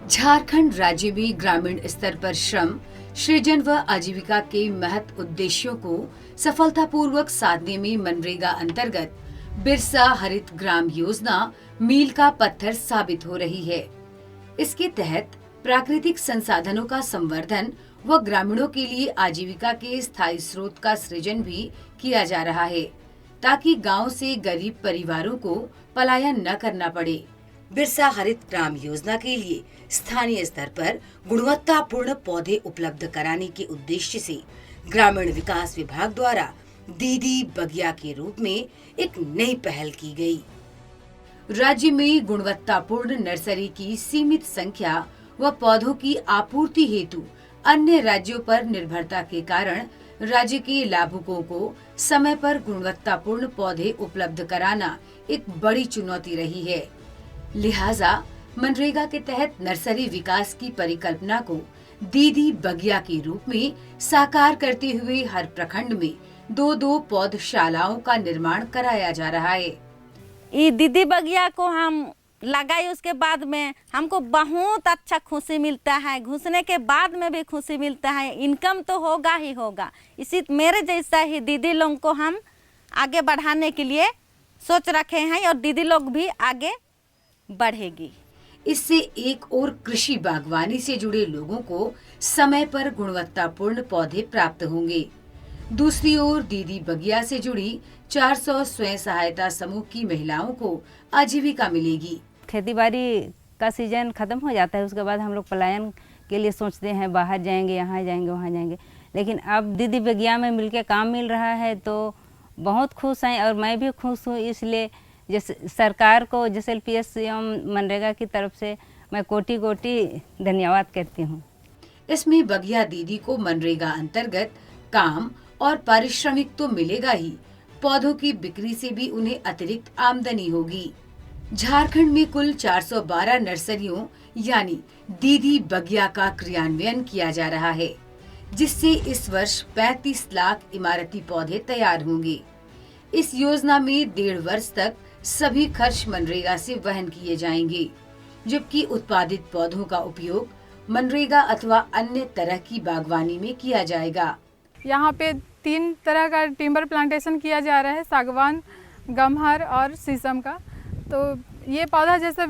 झारखंड राज्य में ग्रामीण स्तर पर श्रम सृजन व आजीविका के महत्व उद्देश्यों को सफलतापूर्वक साधने में मनरेगा अंतर्गत बिरसा हरित ग्राम योजना मील का पत्थर साबित हो रही है। इसके तहत प्राकृतिक संसाधनों का संवर्धन व ग्रामीणों के लिए आजीविका के स्थायी स्रोत का सृजन भी किया जा रहा है, ताकि गांव से गरीब परिवारों को पलायन न करना पड़े। बिरसा हरित ग्राम योजना के लिए स्थानीय स्तर पर गुणवत्तापूर्ण पौधे उपलब्ध कराने के उद्देश्य से ग्रामीण विकास विभाग द्वारा दीदी बगिया के रूप में एक नई पहल की गई। राज्य में गुणवत्तापूर्ण नर्सरी की सीमित संख्या व पौधों की आपूर्ति हेतु अन्य राज्यों पर निर्भरता के कारण राज्य के लाभुकों को समय पर गुणवत्तापूर्ण पौधे उपलब्ध कराना एक बड़ी चुनौती रही है। लिहाजा मनरेगा के तहत नर्सरी विकास की परिकल्पना को दीदी बगिया के रूप में साकार करते हुए हर प्रखंड में 2-2 पौधशालाओं का निर्माण कराया जा रहा है। ये दीदी बगिया को हम लगाई, उसके बाद में हमको बहुत अच्छा खुशी मिलता है, घुसने के बाद में भी खुशी मिलता है। इनकम तो होगा ही होगा। इसी मेरे जैसा ही दीदी लोग को हम आगे बढ़ाने के लिए सोच रखे हैं और दीदी लोग भी आगे बढ़ेगी। इससे एक और कृषि बागवानी से जुड़े लोगों को समय पर गुणवत्तापूर्ण पौधे प्राप्त होंगे। दूसरी ओर दीदी बगिया से जुड़ी 400 स्वयं सहायता समूह की महिलाओं को आजीविका मिलेगी। खेती बाड़ी का सीजन खत्म हो जाता है, उसके बाद हम लोग पलायन के लिए सोचते हैं, बाहर जाएंगे, यहाँ जाएंगे, वहाँ जाएंगे। लेकिन अब दीदी बगिया में मिलके काम मिल रहा है तो बहुत खुश हैं और मैं भी खुश हूँ। इसलिए जैसे सरकार को, जैसे LPS एवं मनरेगा की तरफ से मैं कोटि-कोटि धन्यवाद करती हूँ। इसमें बगिया दीदी को मनरेगा अंतर्गत काम और पारिश्रमिक तो मिलेगा ही, पौधों की बिक्री से भी उन्हें अतिरिक्त आमदनी होगी। झारखंड में कुल 412 नर्सरियों यानी दीदी बगिया का क्रियान्वयन किया जा रहा है, जिससे इस वर्ष 35 लाख इमारती पौधे तैयार होंगे। इस योजना में 1.5 वर्ष तक सभी खर्च मनरेगा से वहन किए जाएंगे, जबकि उत्पादित पौधों का उपयोग मनरेगा अथवा अन्य तरह की बागवानी में किया जाएगा। यहाँ पे 3 तरह का टिम्बर प्लांटेशन किया जा रहा है, सागवान, गमहर और शीशम का। तो ये पौधा जैसे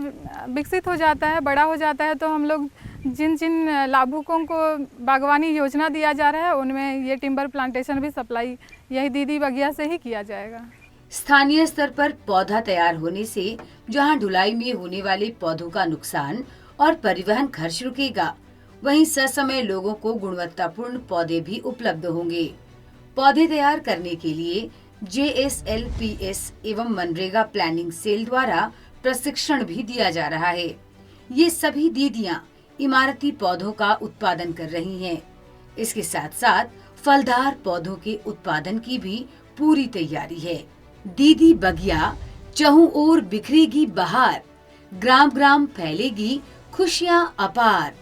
विकसित हो जाता है, बड़ा हो जाता है, तो हम लोग जिन जिन लाभुकों को बागवानी योजना दिया जा रहा है उनमें ये टिम्बर प्लांटेशन भी सप्लाई यही दीदी बगिया से ही किया जाएगा। स्थानीय स्तर पर पौधा तैयार होने से जहां ढुलाई में होने वाले पौधों का नुकसान और परिवहन खर्च रुकेगा, वहीं ससमय लोगों को गुणवत्तापूर्ण पौधे भी उपलब्ध होंगे। पौधे तैयार करने के लिए JSLPS एवं मनरेगा प्लानिंग सेल द्वारा प्रशिक्षण भी दिया जा रहा है। ये सभी दीदियां इमारती पौधों का उत्पादन कर रही हैं। इसके साथ साथ फलदार पौधों के उत्पादन की भी पूरी तैयारी है। दीदी बगिया चहुं ओर बिखरेगी बहार, ग्राम ग्राम फैलेगी खुशियां अपार।